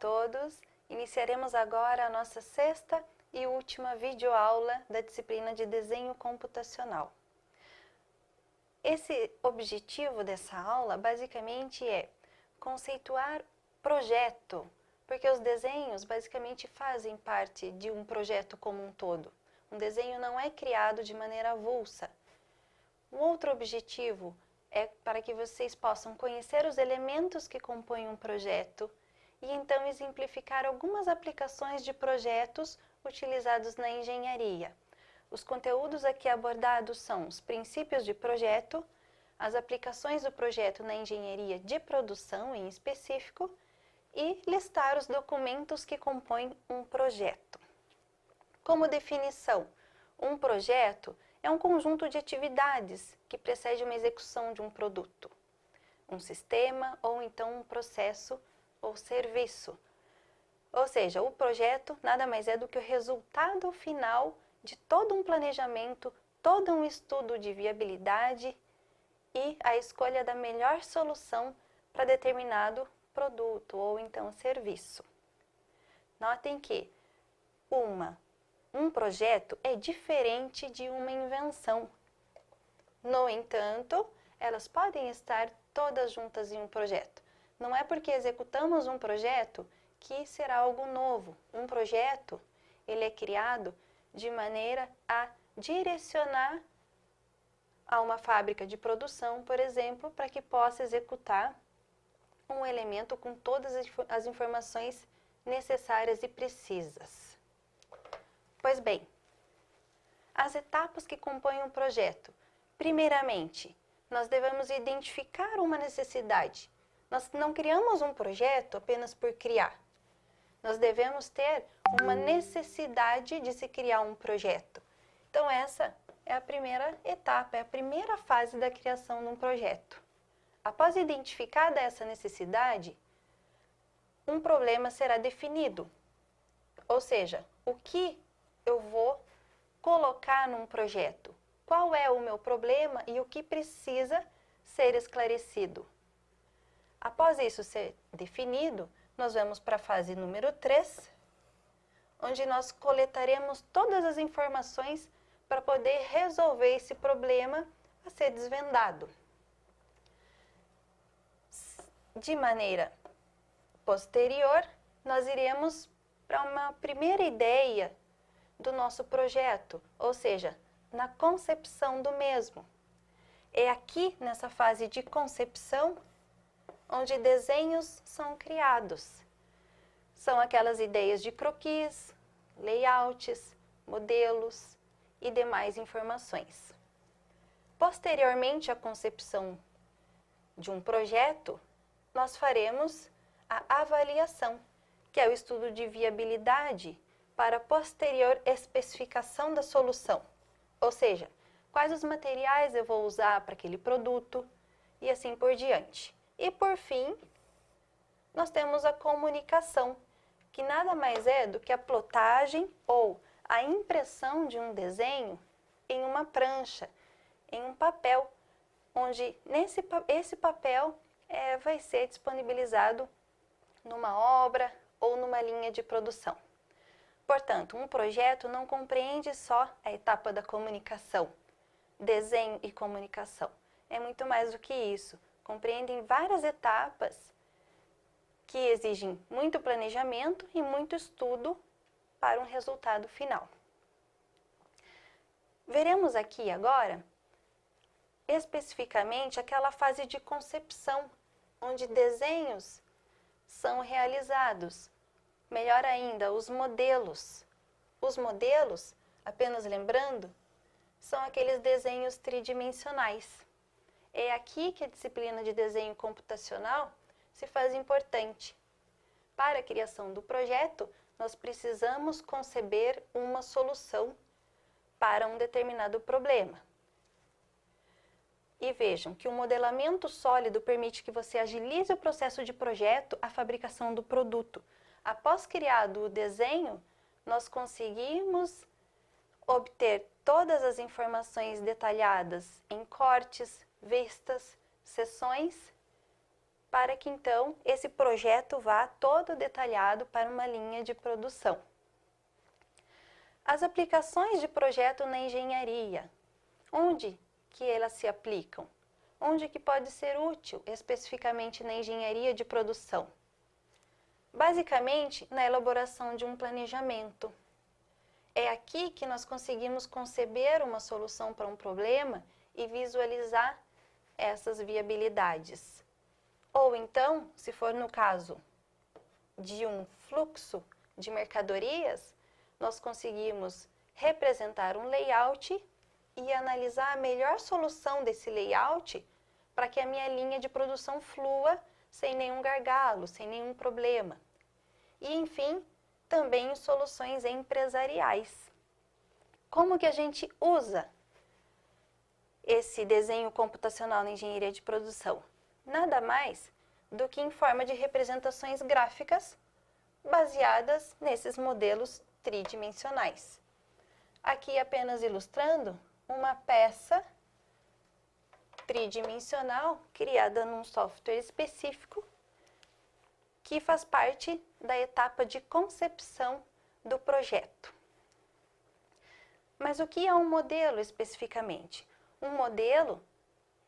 todos! Iniciaremos agora a nossa sexta e última videoaula da disciplina de Desenho Computacional. Esse objetivo dessa aula basicamente é conceituar projeto, porque os desenhos basicamente fazem parte de um projeto como um todo. Um desenho não é criado de maneira avulsa. Um outro objetivo é para que vocês possam conhecer os elementos que compõem um projeto e então exemplificar algumas aplicações de projetos utilizados na engenharia. Os conteúdos aqui abordados são os princípios de projeto, as aplicações do projeto na engenharia de produção em específico e listar os documentos que compõem um projeto. Como definição, um projeto é um conjunto de atividades que precede uma execução de um produto, um sistema ou então um processo ou serviço. Ou seja, o projeto nada mais é do que o resultado final de todo um planejamento, todo um estudo de viabilidade e a escolha da melhor solução para determinado produto ou então serviço. Notem que um projeto é diferente de uma invenção. No entanto, elas podem estar todas juntas em um projeto. Não é porque executamos um projeto que será algo novo. Um projeto, ele é criado de maneira a direcionar a uma fábrica de produção, por exemplo, para que possa executar um elemento com todas as informações necessárias e precisas. Pois bem, as etapas que compõem um projeto. Primeiramente, nós devemos identificar uma necessidade. Nós não criamos um projeto apenas por criar. Nós devemos ter uma necessidade de se criar um projeto. Então, essa é a primeira etapa, é a primeira fase da criação de um projeto. Após identificada essa necessidade, um problema será definido. Ou seja, o que eu vou colocar num projeto? Qual é o meu problema e o que precisa ser esclarecido? Após isso ser definido, nós vamos para a fase número 3, onde nós coletaremos todas as informações para poder resolver esse problema a ser desvendado. De maneira posterior, nós iremos para uma primeira ideia do nosso projeto, ou seja, na concepção do mesmo. É aqui, nessa fase de concepção, onde desenhos são criados. São aquelas ideias de croquis, layouts, modelos e demais informações. Posteriormente à concepção de um projeto, nós faremos a avaliação, que é o estudo de viabilidade para a posterior especificação da solução. Ou seja, quais os materiais eu vou usar para aquele produto e assim por diante. E por fim, nós temos a comunicação, que nada mais é do que a plotagem ou a impressão de um desenho em uma prancha, em um papel, onde esse papel vai ser disponibilizado numa obra ou numa linha de produção. Portanto, um projeto não compreende só a etapa da comunicação, desenho e comunicação. É muito mais do que isso. Compreendem várias etapas que exigem muito planejamento e muito estudo para um resultado final. Veremos aqui agora, especificamente, aquela fase de concepção, onde desenhos são realizados. Melhor ainda, os modelos. Os modelos, apenas lembrando, são aqueles desenhos tridimensionais. É aqui que a disciplina de desenho computacional se faz importante. Para a criação do projeto, nós precisamos conceber uma solução para um determinado problema. E vejam que o modelamento sólido permite que você agilize o processo de projeto, a fabricação do produto. Após criado o desenho, nós conseguimos obter todas as informações detalhadas em cortes, vistas, seções para que então esse projeto vá todo detalhado para uma linha de produção. As aplicações de projeto na engenharia, onde que elas se aplicam? Onde que pode ser útil especificamente na engenharia de produção? Basicamente, na elaboração de um planejamento. É aqui que nós conseguimos conceber uma solução para um problema e visualizar essas viabilidades. Ou então, se for no caso de um fluxo de mercadorias, nós conseguimos representar um layout e analisar a melhor solução desse layout para que a minha linha de produção flua sem nenhum gargalo, sem nenhum problema. E, enfim, também soluções empresariais. Como que a gente usa esse desenho computacional na engenharia de produção? Nada mais do que em forma de representações gráficas baseadas nesses modelos tridimensionais. Aqui apenas ilustrando uma peça tridimensional criada num software específico que faz parte da etapa de concepção do projeto. Mas o que é um modelo especificamente? Um modelo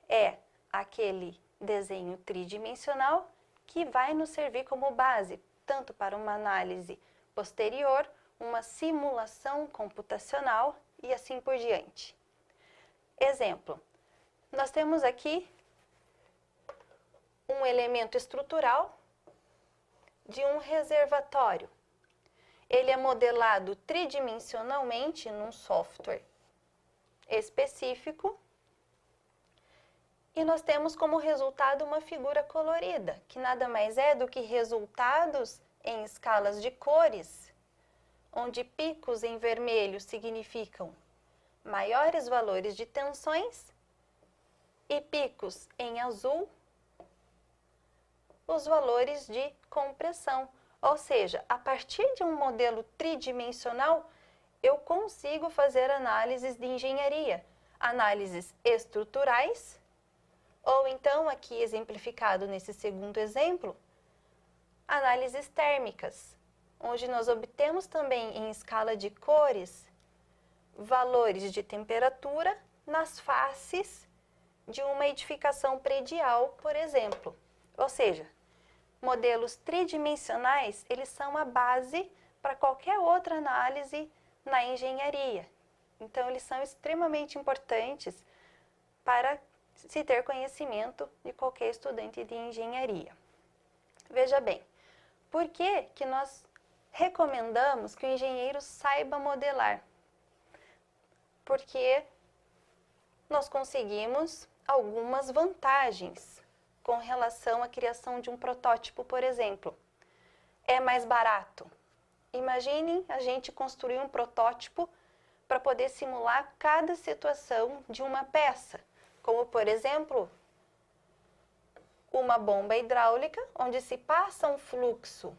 é aquele desenho tridimensional que vai nos servir como base, tanto para uma análise posterior, uma simulação computacional e assim por diante. Exemplo, nós temos aqui um elemento estrutural de um reservatório. Ele é modelado tridimensionalmente num software específico e nós temos como resultado uma figura colorida, que nada mais é do que resultados em escalas de cores, onde picos em vermelho significam maiores valores de tensões e picos em azul os valores de compressão. Ou seja, a partir de um modelo tridimensional, eu consigo fazer análises de engenharia, análises estruturais, ou então, aqui exemplificado nesse segundo exemplo, análises térmicas, onde nós obtemos também em escala de cores valores de temperatura nas faces de uma edificação predial, por exemplo. Ou seja, modelos tridimensionais, eles são a base para qualquer outra análise na engenharia. Então, eles são extremamente importantes para se ter conhecimento de qualquer estudante de engenharia. Veja bem, por que que nós recomendamos que o engenheiro saiba modelar? Porque nós conseguimos algumas vantagens com relação à criação de um protótipo, por exemplo. É mais barato. Imaginem a gente construir um protótipo para poder simular cada situação de uma peça, como, por exemplo, uma bomba hidráulica, onde se passa um fluxo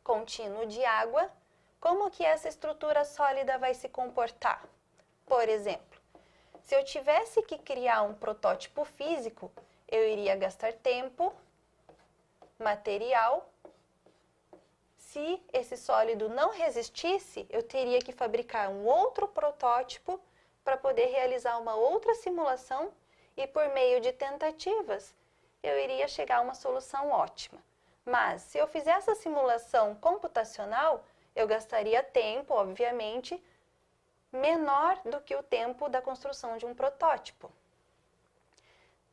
contínuo de água, como que essa estrutura sólida vai se comportar? Por exemplo, se eu tivesse que criar um protótipo físico, eu iria gastar tempo, material. Se esse sólido não resistisse, eu teria que fabricar um outro protótipo para poder realizar uma outra simulação e por meio de tentativas, eu iria chegar a uma solução ótima. Mas, se eu fizer essa simulação computacional, eu gastaria tempo, obviamente, menor do que o tempo da construção de um protótipo.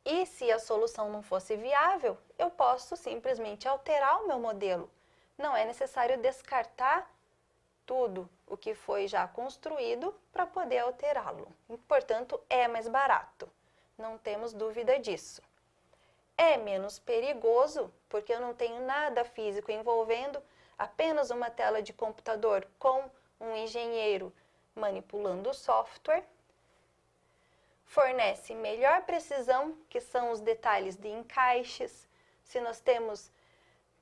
E se a solução não fosse viável, eu posso simplesmente alterar o meu modelo. Não é necessário descartar tudo o que foi já construído para poder alterá-lo. E, portanto, é mais barato. Não temos dúvida disso. É menos perigoso, porque eu não tenho nada físico envolvendo, apenas uma tela de computador com um engenheiro manipulando o software. Fornece melhor precisão, que são os detalhes de encaixes. Se nós temos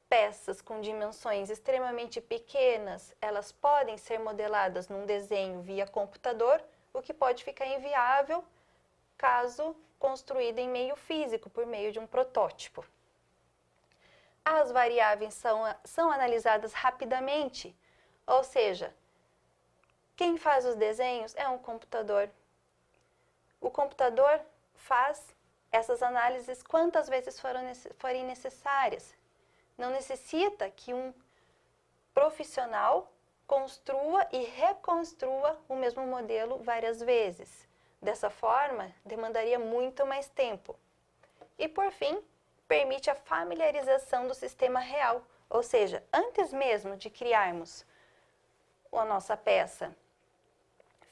peças com dimensões extremamente pequenas, elas podem ser modeladas num desenho via computador, o que pode ficar inviável caso construído em meio físico, por meio de um protótipo. As variáveis são analisadas rapidamente, ou seja, quem faz os desenhos é um computador. O computador faz essas análises quantas vezes forem necessárias. Não necessita que um profissional construa e reconstrua o mesmo modelo várias vezes. Dessa forma, demandaria muito mais tempo. E, por fim, permite a familiarização do sistema real, ou seja, antes mesmo de criarmos a nossa peça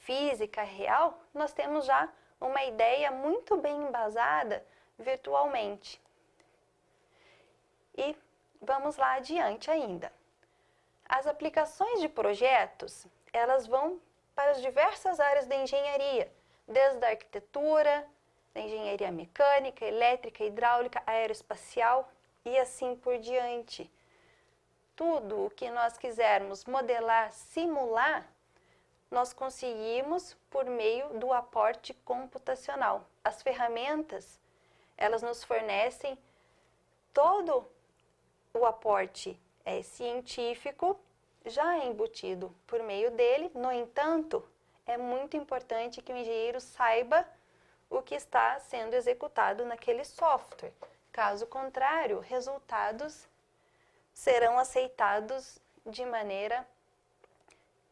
física real, nós temos já uma ideia muito bem embasada virtualmente. E vamos lá adiante ainda. As aplicações de projetos, elas vão para as diversas áreas da engenharia, desde a arquitetura, da engenharia mecânica, elétrica, hidráulica, aeroespacial e assim por diante. Tudo o que nós quisermos modelar, simular, nós conseguimos por meio do aporte computacional. As ferramentas, elas nos fornecem todo o aporte científico já embutido por meio dele. No entanto, é muito importante que o engenheiro saiba o que está sendo executado naquele software. Caso contrário, resultados serão aceitados de maneira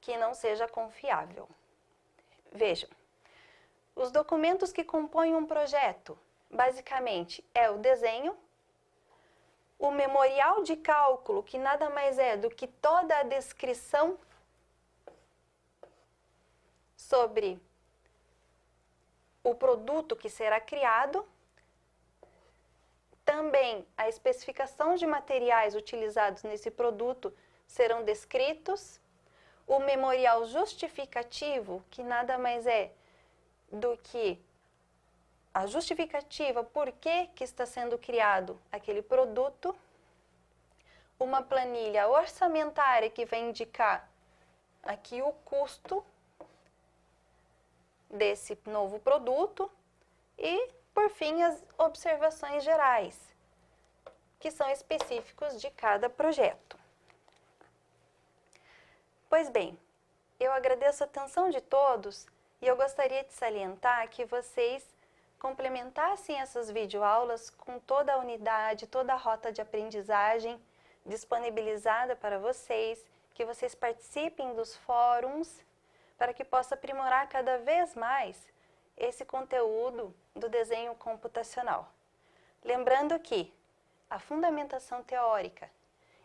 que não seja confiável. Vejam, os documentos que compõem um projeto, basicamente, é o desenho, o memorial de cálculo, que nada mais é do que toda a descrição sobre o produto que será criado, também a especificação de materiais utilizados nesse produto serão descritos, o memorial justificativo, que nada mais é do que a justificativa por que está sendo criado aquele produto, uma planilha orçamentária que vai indicar aqui o custo desse novo produto e, por fim, as observações gerais, que são específicos de cada projeto. Pois bem, eu agradeço a atenção de todos e eu gostaria de salientar que vocês complementassem essas videoaulas com toda a unidade, toda a rota de aprendizagem disponibilizada para vocês, que vocês participem dos fóruns, para que possa aprimorar cada vez mais esse conteúdo do desenho computacional. Lembrando que a fundamentação teórica,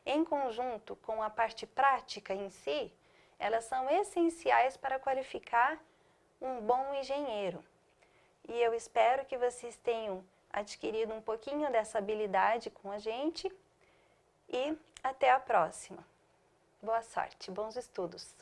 em conjunto com a parte prática em si, elas são essenciais para qualificar um bom engenheiro. E eu espero que vocês tenham adquirido um pouquinho dessa habilidade com a gente e até a próxima. Boa sorte, bons estudos!